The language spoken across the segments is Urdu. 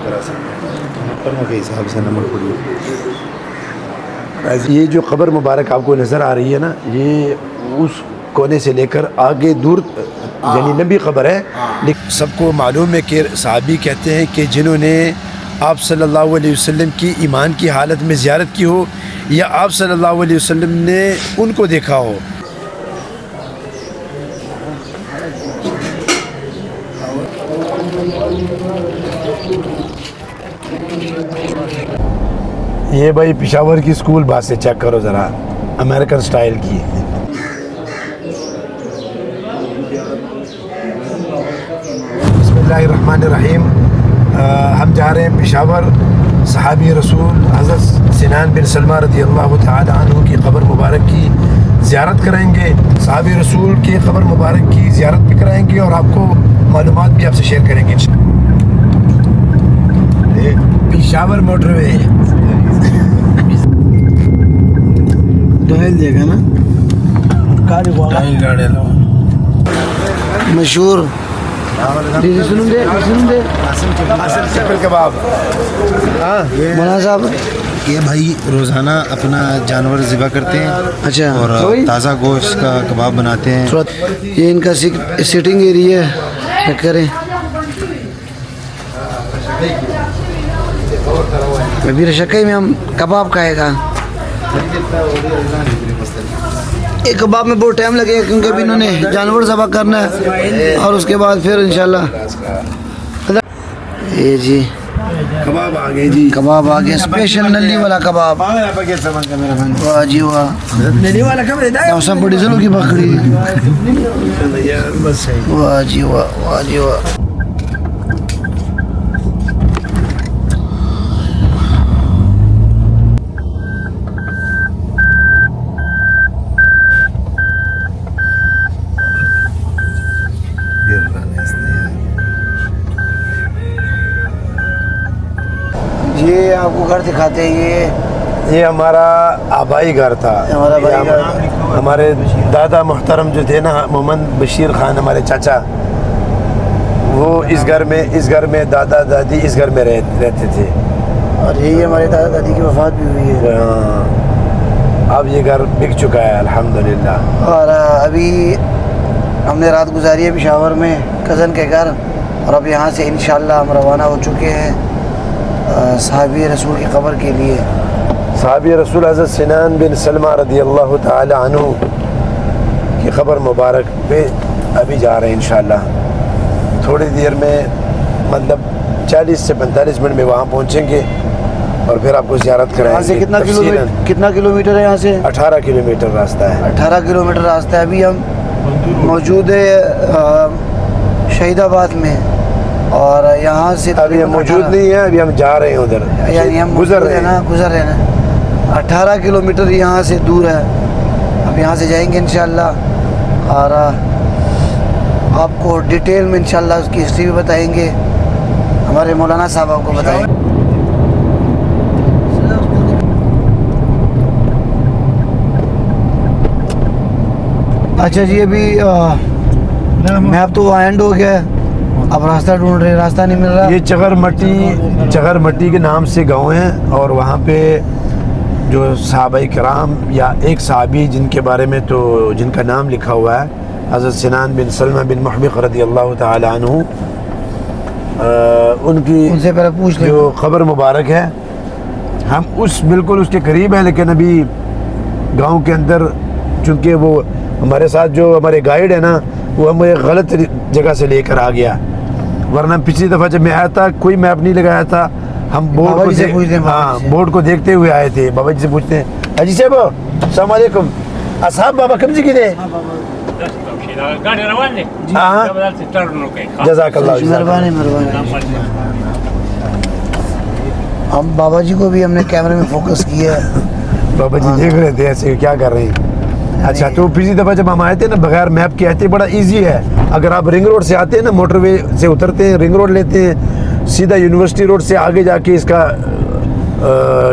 کرا سکتے ہیں نمبر کے حساب سے نمبر پڑی. یہ جو قبر مبارک آپ کو نظر آ رہی ہے نا, یہ اس کونے سے لے کر آگے دور یعنی لمبی قبر ہے. لیکن سب کو معلوم ہے کہ صحابی کہتے ہیں کہ جنہوں نے آپ صلی اللہ علیہ وسلم کی ایمان کی حالت میں زیارت کی ہو یا آپ صلی اللہ علیہ وسلم نے ان کو دیکھا ہو. یہ بھائی پشاور کی اسکول بات سے چیک کرو ذرا, امریکن سٹائل کی. بسم اللہ الرحمن الرحیم. ہم جا رہے ہیں پشاور. صحابی رسول حضرت سنان بن سلمہ رضی اللہ تعالی عنہ کی قبر مبارک کی زیارت کرائیں گے. صحابی رسول کی قبر مبارک کی زیارت بھی کرائیں گے اور آپ کو معلومات بھی آپ سے شیئر کریں گے. پشاور موٹر وے ڈائل دے گا نا مشہور چکر کباب. مولانا صاحب یہ بھائی روزانہ اپنا جانور ذبح کرتے ہیں. اچھا, اور تازہ گوشت کا کباب بناتے ہیں. یہ ان کا سیٹنگ ایریا ہے. کریں ابھی رشکائی میں ہم کباب کھائے گا. ایک کباب میں بہت ٹائم لگے گا کیونکہ ابھی انہوں نے جانور ذبح کرنا ہے اور اس کے بعد پھر انشاءاللہ. یہ جی کباب آ گئے. جی کباب آ گئے, اسپیشل نلی والا کباب. واہ جی واہ, نلی والا کباب سب بڑی ضرور کی بکری. واہ جی واہ, واہ جی واہ. یہ آپ کو گھر دکھاتے ہیں. یہ ہمارا آبائی گھر تھا. ہمارے دادا محترم جو تھے نا محمد بشیر خان, ہمارے چاچا, وہ اس گھر میں دادا دادی اس گھر میں رہتے تھے. اور یہی ہمارے دادا دادی کی وفات بھی ہوئی ہے. اب یہ گھر بک چکا ہے الحمدللہ. اور ابھی ہم نے رات گزاری ہے پشاور میں کزن کے گھر, اور اب یہاں سے انشاءاللہ ہم روانہ ہو چکے ہیں صحابی رسول کی قبر کے لیے. صحابی رسول حضرت سنان بن سلمہ رضی اللہ تعالی عنہ کی قبر مبارک پہ ابھی جا رہے ہیں انشاءاللہ. تھوڑی دیر میں مطلب 40 سے 45 منٹ میں وہاں پہنچیں گے اور پھر آپ کو زیارت کرائیں گے. کتنا کلومیٹر ہے یہاں سے؟ 18 کلومیٹر راستہ ہے. 18 کلومیٹر راستہ ہے. ابھی ہم موجود ہے شہید آباد میں, اور یہاں سے ابھی ہم موجود نہیں ہیں, ابھی ہم جا رہے ہیں ادھر, یعنی ہم گزر رہے ہیں. 18 کلومیٹر یہاں سے دور ہے. اب یہاں سے جائیں گے انشاءاللہ اور آپ کو ڈیٹیل میں انشاءاللہ اس کی ہسٹری بھی بتائیں گے. ہمارے مولانا صاحب آپ کو بتائیں گے. اچھا جی, ابھی میں اب تو اینڈ ہو گیا, اب راستہ ڈھونڈ رہے, راستہ نہیں مل رہا. یہ چغر مٹی کے نام سے گاؤں ہیں, اور وہاں پہ جو صحابہ کرام یا ایک صحابی جن کے بارے میں تو جن کا نام لکھا ہوا ہے حضرت سنان بن سلمہ بن محبق رضی اللہ تعالی عنہ, ان سے پہلے پوچھ لیں جو قبر مبارک ہے. ہم بالکل اس کے قریب ہیں, لیکن ابھی گاؤں کے اندر چونکہ وہ ہمارے ساتھ جو ہمارے گائیڈ ہے نا, وہ ہمیں غلط جگہ سے لے کر آ گیا. ورنہ پچھلی دفعہ جب میں آیا تھا کوئی میپ نہیں لگایا تھا, ہم بورڈ کو دیکھتے ہوئے آئے تھے. بابا جی سے پوچھتے ہیں, حاجی صاحب السلام علیکم, اصحاب بابا کم جی کی دے. جزاک اللہ, مہربانی. ہم بابا جی کو بھی ہم نے کیمرے میں فوکس کیا ہے. بابا جی دیکھ رہے تھے ایسے کیا کر رہے ہیں. اچھا, تو پچھلی دفعہ جب ہم آئے تھے نا بغیر میپ کے آئے تھے, بڑا ایزی ہے. اگر آپ رنگ روڈ سے آتے ہیں نا, موٹر وے سے اترتے ہیں, رنگ روڈ لیتے ہیں, سیدھا یونیورسٹی روڈ سے آگے جا کے اس کا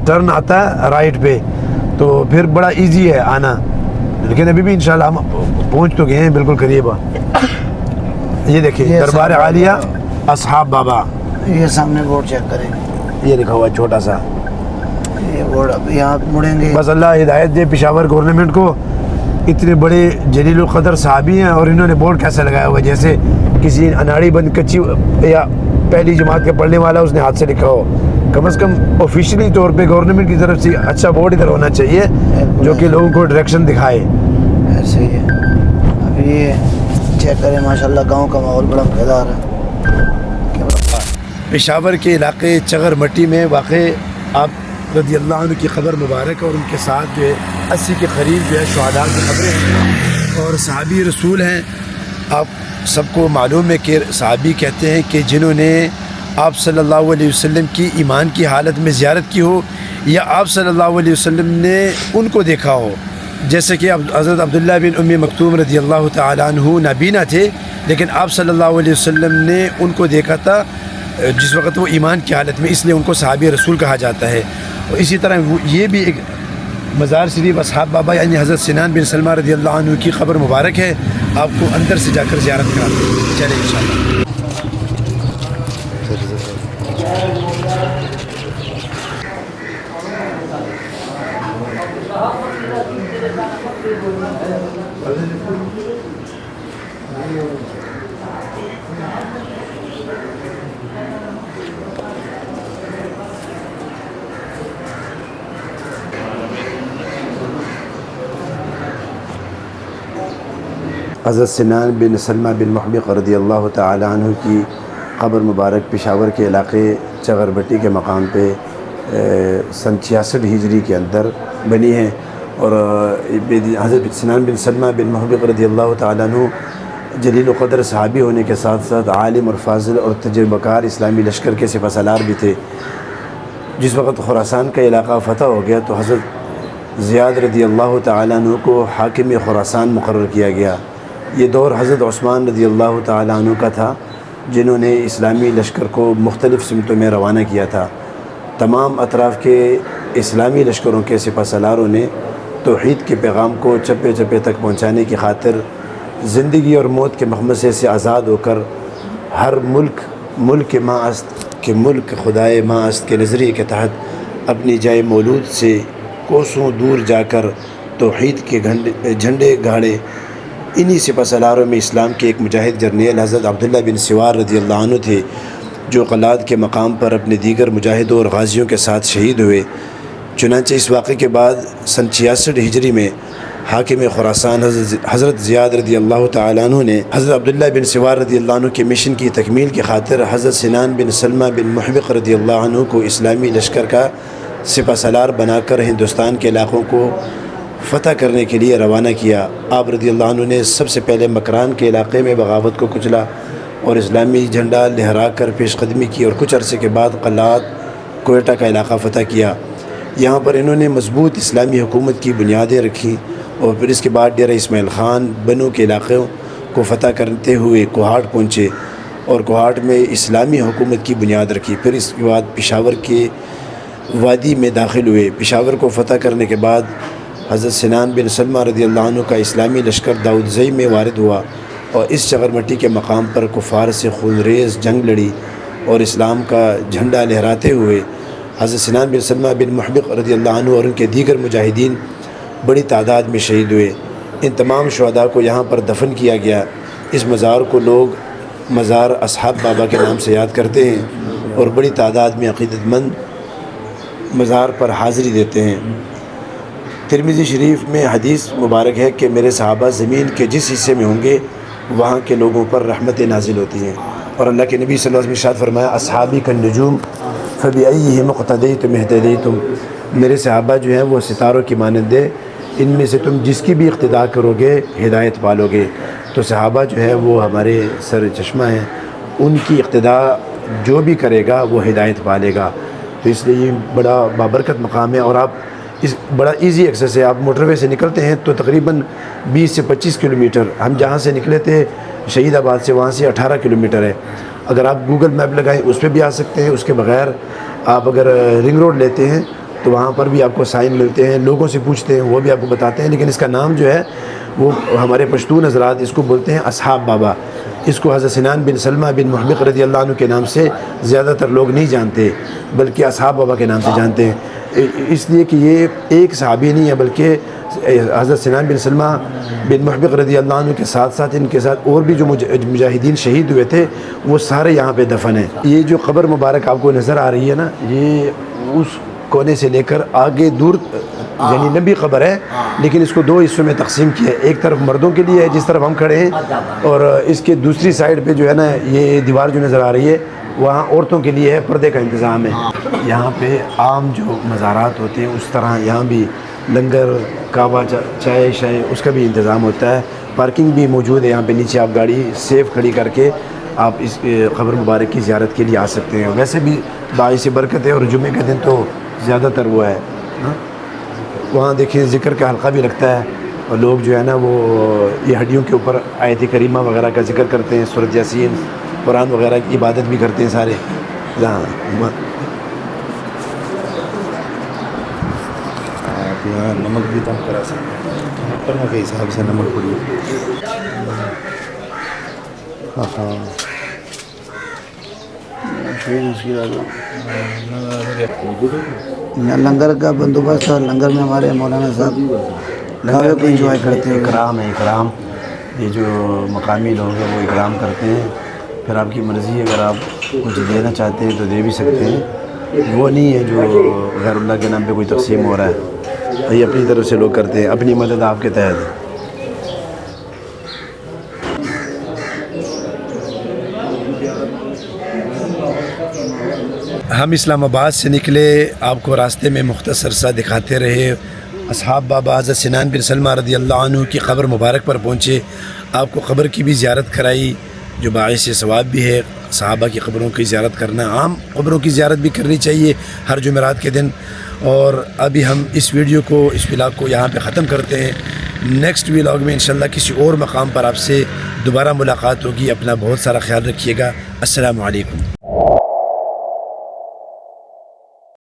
ٹرن آتا ہے رائٹ پہ, تو پھر بڑا ایزی ہے آنا. لیکن ابھی بھی انشاءاللہ ہم پہنچ تو گئے ہیں بالکل قریب. یہ دیکھیں دربار عالیہ اصحاب بابا, یہ سامنے بورڈ چیک کریں، یہ لکھا ہوا ہے چھوٹا سا. یہ بورڈ اب یہاں مڑیں گے. بس اللہ ہدایت دے پشاور گورنمنٹ کو. اتنے بڑے جلیل القدر صحابی ہیں اور انہوں نے بورڈ کیسے لگایا ہوا ہے جیسے کسی اناڑی بند کچی یا پہلی جماعت کے پڑھنے والا اس نے ہاتھ سے لکھا ہو. کم از کم آفیشلی طور پہ گورنمنٹ کی طرف سے اچھا بورڈ ادھر ہونا چاہیے جو کہ لوگوں کو ڈائریکشن دکھائے. ایسے ہی ہے. اب یہ چیک کریں ماشاءاللہ گاؤں کا ماحول بڑا مزیدار ہے. پشاور کے علاقے چغر مٹی میں واقع آپ رضی اللہ عنہ کی قبر مبارک اور ان کے ساتھ جو ہے 80 کے قریب جو ہے شہداء کی قبریں ہیں اور صحابی رسول ہیں. آپ سب کو معلوم ہے کہ صحابی کہتے ہیں کہ جنہوں نے آپ صلی اللہ علیہ وسلم کی ایمان کی حالت میں زیارت کی ہو یا آپ صلی اللہ علیہ وسلم نے ان کو دیکھا ہو. جیسے کہ حضرت عبداللہ بن ام مکتوم رضی اللہ تعالیٰ عنہ نابینا تھے لیکن آپ صلی اللہ علیہ وسلم نے ان کو دیکھا تھا جس وقت وہ ایمان کی حالت میں، اس لیے ان کو صحابی رسول کہا جاتا ہے. اور اسی طرح یہ بھی ایک مزار شریف اصحاب بابا یعنی حضرت سنان بن سلمہ رضی اللہ عنہ کی قبر مبارک ہے. آپ کو اندر سے جا کر زیارت کراتے ہیں. چلیں انشاءاللہ. حضرت سنان بن سلمہ بن محبق رضی اللہ تعالی عنہ کی قبر مبارک پشاور کے علاقے چغر بٹی کے مقام پہ سن 66 ہجری کے اندر بنی ہے. اور حضرت سنان بن سلمہ بن محبق رضی اللہ تعالی عنہ جلیل و قدر صحابی ہونے کے ساتھ ساتھ عالم اور فاضل اور تجربہ کار اسلامی لشکر کے سپہ سالار بھی تھے. جس وقت خراسان کا علاقہ فتح ہو گیا تو حضرت زیاد رضی اللہ تعالی عنہ کو حاکم خراسان مقرر کیا گیا. یہ دور حضرت عثمان رضی اللہ تعالی عنہ کا تھا جنہوں نے اسلامی لشکر کو مختلف سمتوں میں روانہ کیا تھا. تمام اطراف کے اسلامی لشکروں کے سپہ سالاروں نے توحید کے پیغام کو چپے چپے تک پہنچانے کی خاطر زندگی اور موت کے مخمصے سے آزاد ہو کر ہر ملک ماں است کہ ملک خدائے ماں است کے نظریے کے تحت اپنی جائے مولود سے کوسوں دور جا کر توحید کے جھنڈے گاڑے. انہی سپہ سالاروں میں اسلام کے ایک مجاہد جرنیل حضرت عبداللہ بن سوار رضی اللہ عنہ تھے جو قلات کے مقام پر اپنے دیگر مجاہدوں اور غازیوں کے ساتھ شہید ہوئے. چنانچہ اس واقعے کے بعد سن 66 ہجری میں حاکم خراسان حضرت زیاد رضی اللہ تعالیٰ عنہ نے حضرت عبداللہ بن سوار رضی اللہ عنہ کے مشن کی تکمیل کی خاطر حضرت سنان بن سلمہ بن محبق رضی اللہ عنہ کو اسلامی لشکر کا سپہ سالار بنا کر ہندوستان کے علاقوں کو فتح کرنے کے لیے روانہ کیا. آپ رضی اللہ عنہ نے سب سے پہلے مکران کے علاقے میں بغاوت کو کچلا اور اسلامی جھنڈا لہرا کر پیش قدمی کی اور کچھ عرصے کے بعد قلات کوئٹہ کا علاقہ فتح کیا. یہاں پر انہوں نے مضبوط اسلامی حکومت کی بنیادیں رکھیں اور پھر اس کے بعد ڈیرہ اسماعیل خان بنو کے علاقوں کو فتح کرتے ہوئے کوہاٹ پہنچے اور کوہاٹ میں اسلامی حکومت کی بنیاد رکھی. پھر اس کے بعد پشاور کے وادی میں داخل ہوئے. پشاور کو فتح کرنے کے بعد حضرت سنان بن سلمہ رضی اللہ عنہ کا اسلامی لشکر داؤدزئی میں وارد ہوا اور اس چغرمٹی کے مقام پر کفار سے خونریز جنگ لڑی اور اسلام کا جھنڈا لہراتے ہوئے حضرت سنان بن سلمہ بن محبق رضی اللہ عنہ اور ان کے دیگر مجاہدین بڑی تعداد میں شہید ہوئے. ان تمام شہداء کو یہاں پر دفن کیا گیا. اس مزار کو لوگ مزار اصحاب بابا کے نام سے یاد کرتے ہیں اور بڑی تعداد میں عقیدت مند مزار پر حاضری دیتے ہیں. ترمذی شریف میں حدیث مبارک ہے کہ میرے صحابہ زمین کے جس حصے میں ہوں گے وہاں کے لوگوں پر رحمتیں نازل ہوتی ہیں. اور اللہ کے نبی صلی اللہ علیہ وسلم نے ارشاد فرمایا اصحابی کالنجوم فبأیہم اقتدیتم اہتدیتم. میرے صحابہ جو ہیں وہ ستاروں کی مانند ہے، ان میں سے تم جس کی بھی اقتداء کرو گے ہدایت پالو گے. تو صحابہ جو ہے وہ ہمارے سر چشمہ ہیں، ان کی اقتداء جو بھی کرے گا وہ ہدایت پالے گا. تو اس لیے یہ بڑا بابرکت مقام ہے اور آپ اس بڑا ایزی ایکسیس ہے. آپ موٹر وے سے نکلتے ہیں تو تقریباً 20 سے 25 کلومیٹر. ہم جہاں سے نکلے تھے شہید آباد سے وہاں سے 18 کلومیٹر ہے. اگر آپ گوگل میپ لگائیں اس پہ بھی آ سکتے ہیں. اس کے بغیر آپ اگر رنگ روڈ لیتے ہیں تو وہاں پر بھی آپ کو سائن ملتے ہیں، لوگوں سے پوچھتے ہیں وہ بھی آپ کو بتاتے ہیں، لیکن اس کا نام جو ہے وہ ہمارے پشتون حضرات اس کو بولتے ہیں اصحاب بابا۔ اس کو حضرت سنان بن سلمہ بن محبق رضی اللہ عنہ کے نام سے زیادہ تر لوگ نہیں جانتے، بلکہ اصحاب بابا کے نام سے جانتے ہیں، اس لیے کہ یہ ایک صحابی نہیں ہے، بلکہ حضرت سنان بن سلمہ بن محبق رضی اللہ عنہ کے ساتھ ساتھ ان کے ساتھ اور بھی جو مجاہدین شہید ہوئے تھے وہ سارے یہاں پہ دفن ہیں۔ یہ جو قبر مبارک آپ کو نظر آ رہی ہے نا، یہ اس کونے سے لے کر آگے دور یعنی لمبی قبر ہے، لیکن اس کو دو حصوں میں تقسیم کیا ہے، ایک طرف مردوں کے لیے ہے جس طرف ہم کھڑے ہیں، اور اس کے دوسری سائڈ پہ جو ہے نا یہ دیوار جو نظر آ رہی ہے وہاں عورتوں کے لیے ہے، پردے کا انتظام ہے۔ یہاں پہ عام جو مزارات ہوتے ہیں اس طرح یہاں بھی لنگر، کعبہ، چائے شائے اس کا بھی انتظام ہوتا ہے، پارکنگ بھی موجود ہے یہاں پہ، نیچے آپ گاڑی سیف کھڑی کر کے آپ اس قبر مبارک کی زیارت کے لیے آ سکتے ہیں۔ ویسے بھی باعث برکت ہے، اور جمعے کا دن تو زیادہ تر وہ ہے۔ وہاں دیکھیں ذکر کا حلقہ بھی لگتا ہے، اور لوگ جو ہے نا وہ یہ ہڈیوں کے اوپر آیت کریمہ وغیرہ کا ذکر کرتے ہیں، سورۃ یاسین، قرآن وغیرہ کی عبادت بھی کرتے ہیں سارے۔ آپ یہاں نمک بھی کم کرا سکتے ہیں، کرنے کے حساب سے نمک پڑی۔ یہاں لنگر کا بندوبست ہے، لنگر میں ہمارے مولانا صاحب کھانے کو انجوائے کرتے ہیں۔ اکرام ہے، اکرام، یہ جو مقامی لوگ ہیں وہ اکرام کرتے ہیں، پھر آپ کی مرضی ہے، اگر آپ کچھ دینا چاہتے ہیں تو دے بھی سکتے ہیں، وہ نہیں ہے جو غیر اللہ کے نام پہ کوئی تقسیم ہو رہا ہے، یہ اپنی طرف سے لوگ کرتے ہیں، اپنی مدد آپ کے تحت۔ ہم اسلام آباد سے نکلے، آپ کو راستے میں مختصر سا دکھاتے رہے، اصحاب بابا حضرت سنان بن سلمہ رضی اللہ عنہ کی قبر مبارک پر پہنچے، آپ کو قبر کی بھی زیارت کرائی جو باعث ثواب بھی ہے۔ صحابہ کی قبروں کی زیارت کرنا، عام قبروں کی زیارت بھی کرنی چاہیے ہر جمعرات کے دن۔ اور ابھی ہم اس ویڈیو کو، اس ولاگ کو یہاں پہ ختم کرتے ہیں، نیکسٹ ولاگ میں انشاءاللہ کسی اور مقام پر آپ سے دوبارہ ملاقات ہوگی۔ اپنا بہت سارا خیال رکھیے گا۔ السلام علیکم۔